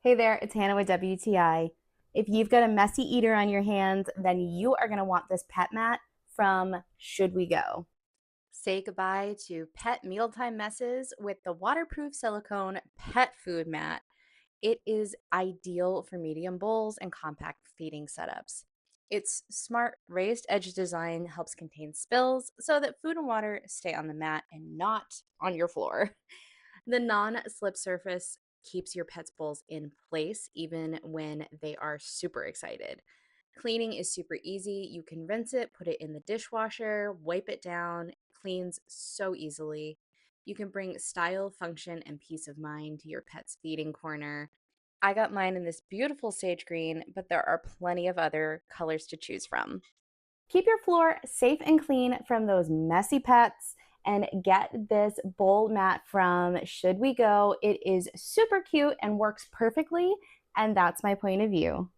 Hey there, it's Hannah with WTI. If you've got a messy eater on your hands, then you are going to want this pet mat from Should We Go. Say goodbye to pet mealtime messes with the waterproof silicone pet food mat. It is ideal for medium bowls and compact feeding setups. Its smart raised edge design helps contain spills so that food and water stay on the mat and not on your floor. The non-slip surface keeps your pet's bowls in place even when they are super excited. Cleaning is super easy. You can rinse it, put it in the dishwasher, wipe it down, it cleans so easily. You can bring style, function, and peace of mind to your pet's feeding corner. I got mine in this beautiful sage green, but there are plenty of other colors to choose from. Keep your floor safe and clean from those messy pets and get this bowl mat from Should We Go. It is super cute and works perfectly, and that's my point of view.